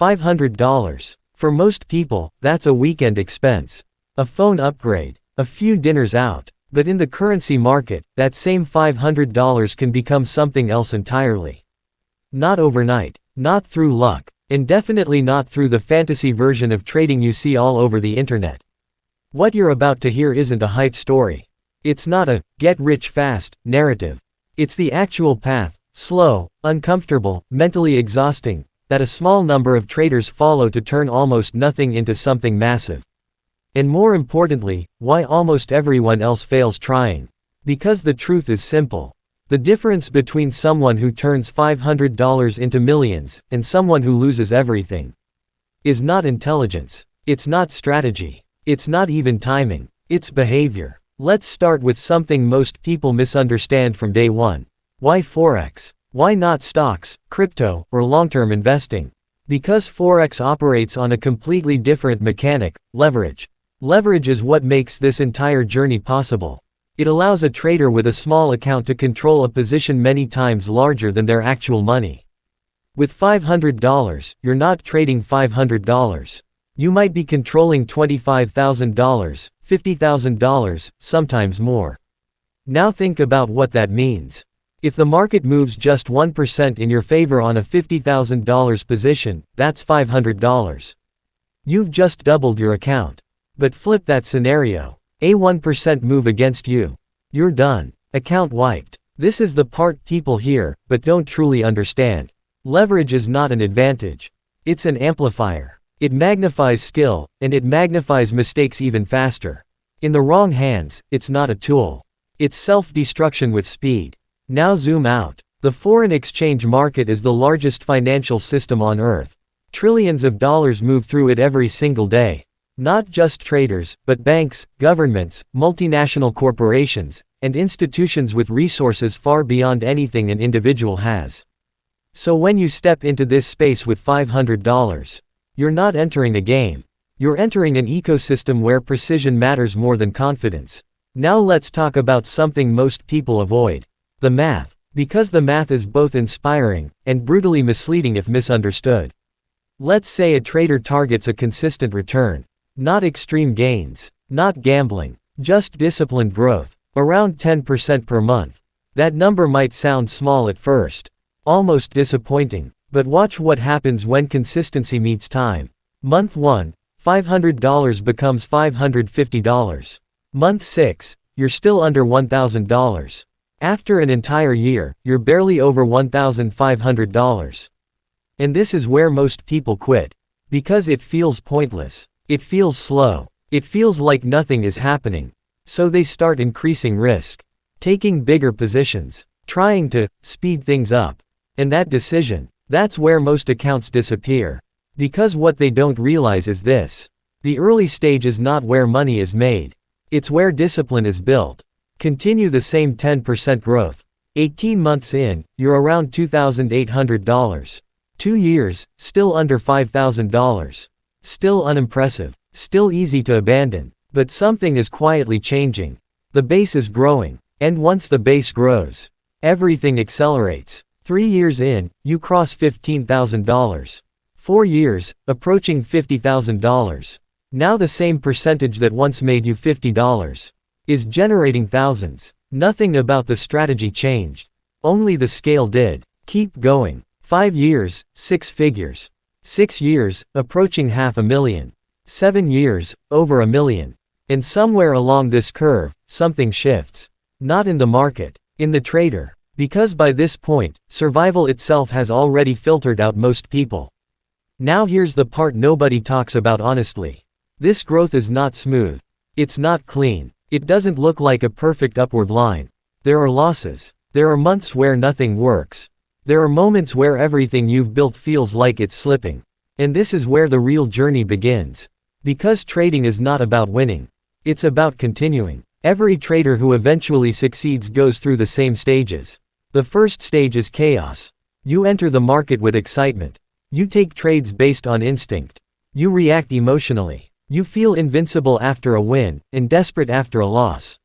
$500. For most people, that's a weekend expense. A phone upgrade. A few dinners out. But in the currency market, that same $500 can become something else entirely. Not overnight. Not through luck. And definitely not through the fantasy version of trading you see all over the internet. What you're about to hear isn't a hype story. It's not a get rich fast narrative. It's the actual path, slow, uncomfortable, mentally exhausting, that a small number of traders follow to turn almost nothing into something massive. And more importantly, why almost everyone else fails trying. Because the truth is simple. The difference between someone who turns $500 into millions and someone who loses everything is not intelligence. It's not strategy. It's not even timing. It's behavior. Let's start with something most people misunderstand from day one. Why Forex? Why not stocks, crypto, or long-term investing? Because Forex operates on a completely different mechanic, leverage. Leverage is what makes this entire journey possible. It allows a trader with a small account to control a position many times larger than their actual money. With $500, you're not trading $500. You might be controlling $25,000, $50,000, sometimes more. Now think about what that means. If the market moves just 1% in your favor on a $50,000 position, that's $500. You've just doubled your account. But flip that scenario. A 1% move against you. You're done. Account wiped. This is the part people hear, but don't truly understand. Leverage is not an advantage. It's an amplifier. It magnifies skill, and it magnifies mistakes even faster. In the wrong hands, it's not a tool. It's self-destruction with speed. Now zoom out. The foreign exchange market is the largest financial system on earth. Trillions of dollars move through it every single day. Not just traders, but banks, governments, multinational corporations, and institutions with resources far beyond anything an individual has. So when you step into this space with $500, you're not entering a game. You're entering an ecosystem where precision matters more than confidence. Now let's talk about something most people avoid. The math. Because the math is both inspiring and brutally misleading if misunderstood. Let's say a trader targets a consistent return. Not extreme gains. Not gambling. Just disciplined growth. Around 10% per month. That number might sound small at first. Almost disappointing. But watch what happens when consistency meets time. Month 1, $500 becomes $550. Month 6, you're still under $1,000. After an entire year, you're barely over $1,500. And this is where most people quit. Because it feels pointless. It feels slow. It feels like nothing is happening. So they start increasing risk. Taking bigger positions. Trying to speed things up. And that decision, that's where most accounts disappear. Because what they don't realize is this. The early stage is not where money is made. It's where discipline is built. Continue the same 10% growth. 18 months in, you're around $2,800. 2 years, still under $5,000. Still unimpressive. Still easy to abandon. But something is quietly changing. The base is growing. And once the base grows, everything accelerates. 3 years in, you cross $15,000. 4 years, approaching $50,000. Now the same percentage that once made you $50 is generating thousands. Nothing about the strategy changed. Only the scale did. Keep going. 5 years, 6 figures. 6 years, approaching $500,000. 7 years, over $1 million. And somewhere along this curve, something shifts. Not in the market, in the trader. Because by this point, survival itself has already filtered out most people. Now here's the part nobody talks about honestly. This growth is not smooth. It's not clean. It doesn't look like a perfect upward line. There are losses. There are months where nothing works. There are moments where everything you've built feels like it's slipping. And this is where the real journey begins. Because trading is not about winning. It's about continuing. Every trader who eventually succeeds goes through the same stages. The first stage is chaos. You enter the market with excitement. You take trades based on instinct. You react emotionally. You feel invincible after a win, and desperate after a loss.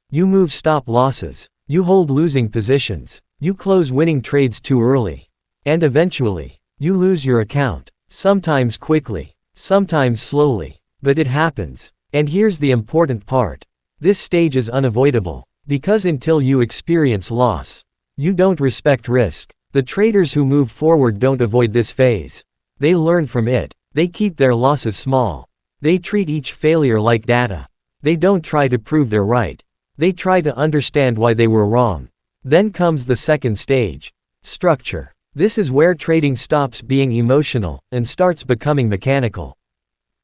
You move stop losses. You hold losing positions. You close winning trades too early. And eventually, you lose your account. Sometimes quickly, sometimes slowly, but it happens. And here's the important part. This stage is unavoidable, because until you experience loss, you don't respect risk. The traders who move forward don't avoid this phase. They learn from it. They keep their losses small. They treat each failure like data. They don't try to prove they're right. They try to understand why they were wrong. Then comes the second stage. Structure. This is where trading stops being emotional and starts becoming mechanical.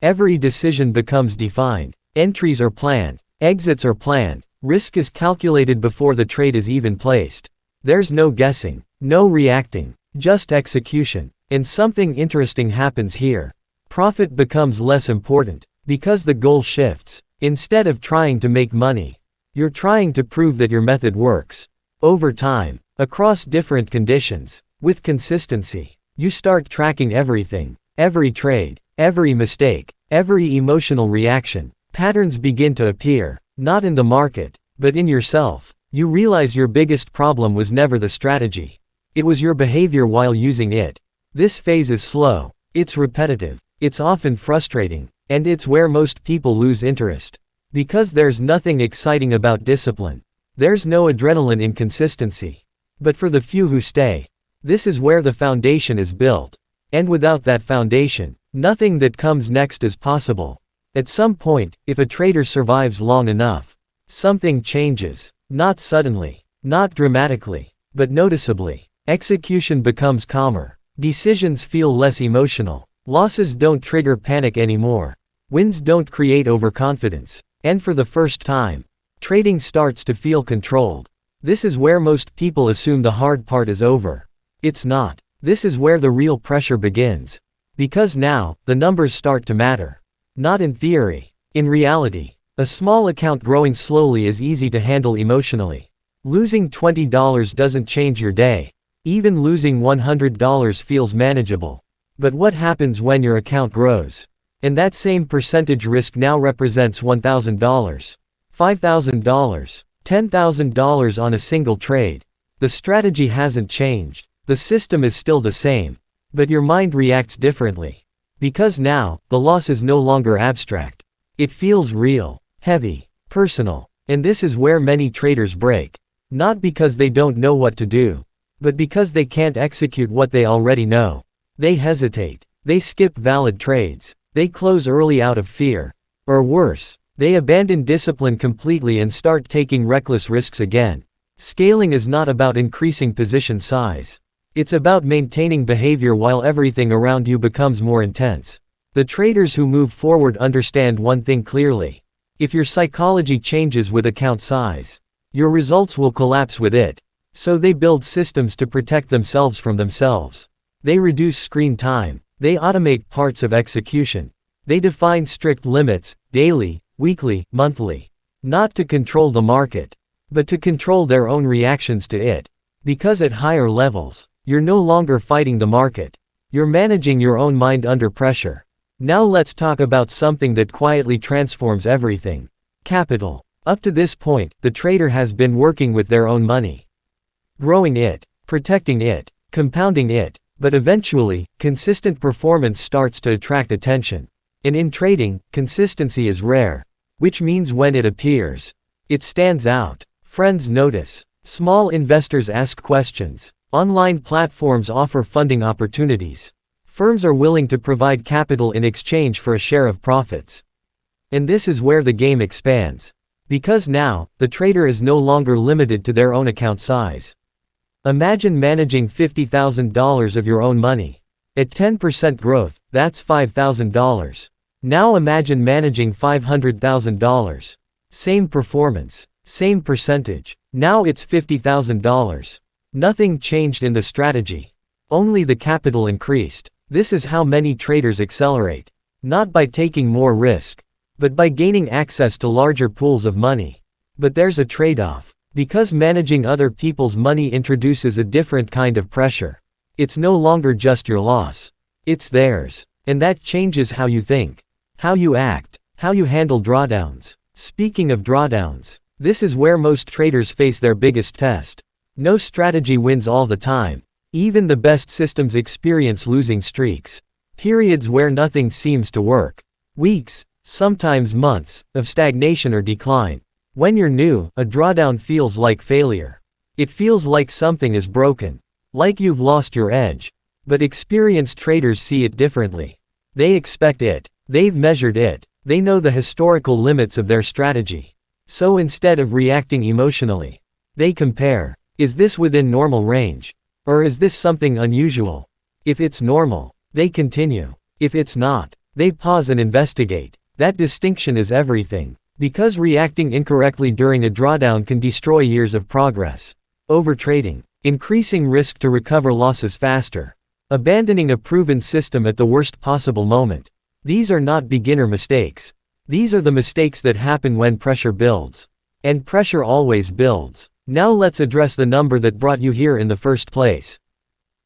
Every decision becomes defined. Entries are planned. Exits are planned. Risk is calculated before the trade is even placed. There's no guessing, no reacting, just execution. And something interesting happens here. Profit becomes less important, because the goal shifts. Instead of trying to make money, you're trying to prove that your method works. Over time, across different conditions, with consistency, you start tracking everything, every trade, every mistake, every emotional reaction. Patterns begin to appear, not in the market, but in yourself. You realize your biggest problem was never the strategy. It was your behavior while using it. This phase is slow, it's repetitive, it's often frustrating, and it's where most people lose interest. Because there's nothing exciting about discipline. There's no adrenaline in consistency. But for the few who stay, this is where the foundation is built. And without that foundation, nothing that comes next is possible. At some point, if a trader survives long enough, something changes. Not suddenly, not dramatically, but noticeably. Execution becomes calmer. Decisions feel less emotional. Losses don't trigger panic anymore. Wins don't create overconfidence. And for the first time, trading starts to feel controlled. This is where most people assume the hard part is over. It's not. This is where the real pressure begins. Because now, the numbers start to matter. Not in theory. In reality. A small account growing slowly is easy to handle emotionally. Losing $20 doesn't change your day. Even losing $100 feels manageable. But what happens when your account grows? And that same percentage risk now represents $1,000, $5,000, $10,000 on a single trade. The strategy hasn't changed. The system is still the same. But your mind reacts differently. Because now, the loss is no longer abstract. It feels real, heavy, personal. And this is where many traders break. Not because they don't know what to do, but because they can't execute what they already know. They hesitate. They skip valid trades. They close early out of fear. Or worse, they abandon discipline completely and start taking reckless risks again. Scaling is not about increasing position size. It's about maintaining behavior while everything around you becomes more intense. The traders who move forward understand one thing clearly. If your psychology changes with account size, your results will collapse with it. So they build systems to protect themselves from themselves. They reduce screen time. They automate parts of execution. They define strict limits, daily, weekly, monthly. Not to control the market, but to control their own reactions to it. Because at higher levels, you're no longer fighting the market. You're managing your own mind under pressure. Now let's talk about something that quietly transforms everything. Capital. Up to this point, the trader has been working with their own money. Growing it, protecting it, compounding it. But eventually, consistent performance starts to attract attention. And in trading, consistency is rare. Which means when it appears, it stands out. Friends notice. Small investors ask questions. Online platforms offer funding opportunities. Firms are willing to provide capital in exchange for a share of profits. And this is where the game expands. Because now, the trader is no longer limited to their own account size. Imagine managing $50,000 of your own money. At 10% growth, that's $5,000. Now imagine managing $500,000. Same performance, same percentage. Now it's $50,000. Nothing changed in the strategy. Only the capital increased. This is how many traders accelerate. Not by taking more risk, but by gaining access to larger pools of money. But there's a trade-off. Because managing other people's money introduces a different kind of pressure. It's no longer just your loss. It's theirs. And that changes how you think, how you act, how you handle drawdowns. Speaking of drawdowns, this is where most traders face their biggest test. No strategy wins all the time. Even the best systems experience losing streaks. Periods where nothing seems to work. Weeks, sometimes months, of stagnation or decline. When you're new, a drawdown feels like failure. It feels like something is broken. Like you've lost your edge. But experienced traders see it differently. They expect it. They've measured it. They know the historical limits of their strategy. So instead of reacting emotionally, they compare. Is this within normal range? Or is this something unusual? If it's normal, they continue. If it's not, they pause and investigate. That distinction is everything. Because reacting incorrectly during a drawdown can destroy years of progress. Overtrading. Increasing risk to recover losses faster. Abandoning a proven system at the worst possible moment. These are not beginner mistakes. These are the mistakes that happen when pressure builds. And pressure always builds. Now let's address the number that brought you here in the first place.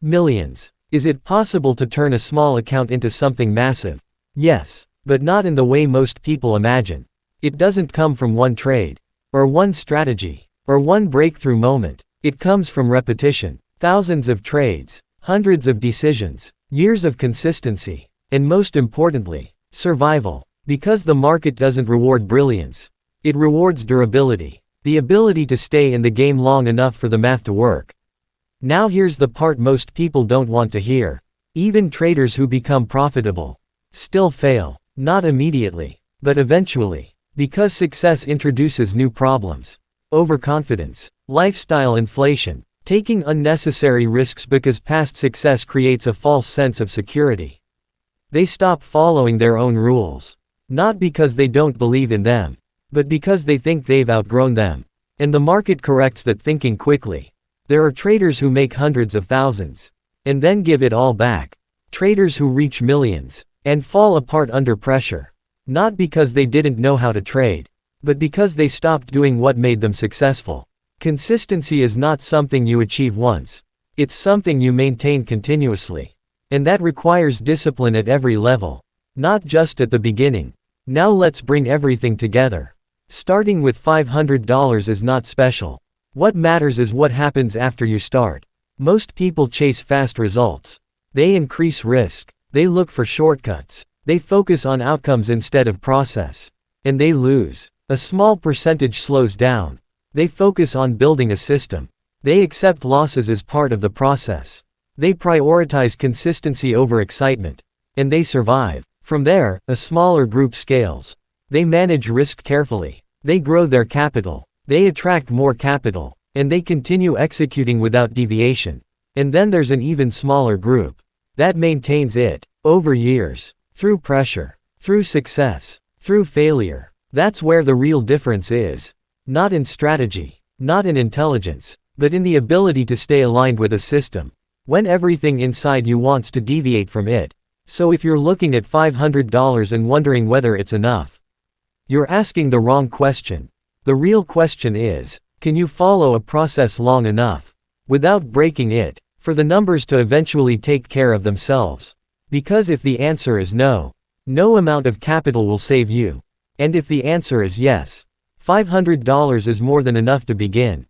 Millions. Is it possible to turn a small account into something massive? Yes, but not in the way most people imagine. It doesn't come from one trade, or one strategy, or one breakthrough moment. It comes from repetition, thousands of trades, hundreds of decisions, years of consistency, and most importantly, survival. Because the market doesn't reward brilliance. It rewards durability, the ability to stay in the game long enough for the math to work. Now here's the part most people don't want to hear. Even traders who become profitable still fail, not immediately, but eventually. Because success introduces new problems. Overconfidence, lifestyle inflation, taking unnecessary risks because past success creates a false sense of security. They stop following their own rules. Not because they don't believe in them, but because they think they've outgrown them. And the market corrects that thinking quickly. There are traders who make hundreds of thousands, and then give it all back. Traders who reach millions, and fall apart under pressure. Not because they didn't know how to trade, but because they stopped doing what made them successful. Consistency is not something you achieve once. It's something you maintain continuously. And that requires discipline at every level. Not just at the beginning. Now let's bring everything together. Starting with $500 is not special. What matters is what happens after you start. Most people chase fast results. They increase risk. They look for shortcuts. They focus on outcomes instead of process. And they lose. A small percentage slows down. They focus on building a system. They accept losses as part of the process. They prioritize consistency over excitement. And they survive. From there, a smaller group scales. They manage risk carefully. They grow their capital. They attract more capital. And they continue executing without deviation. And then there's an even smaller group that maintains it over years, through pressure, through success, through failure. That's where the real difference is. Not in strategy, not in intelligence, but in the ability to stay aligned with a system when everything inside you wants to deviate from it. So if you're looking at $500 and wondering whether it's enough, you're asking the wrong question. The real question is, can you follow a process long enough, without breaking it, for the numbers to eventually take care of themselves? Because if the answer is no, no amount of capital will save you. And if the answer is yes, $500 is more than enough to begin.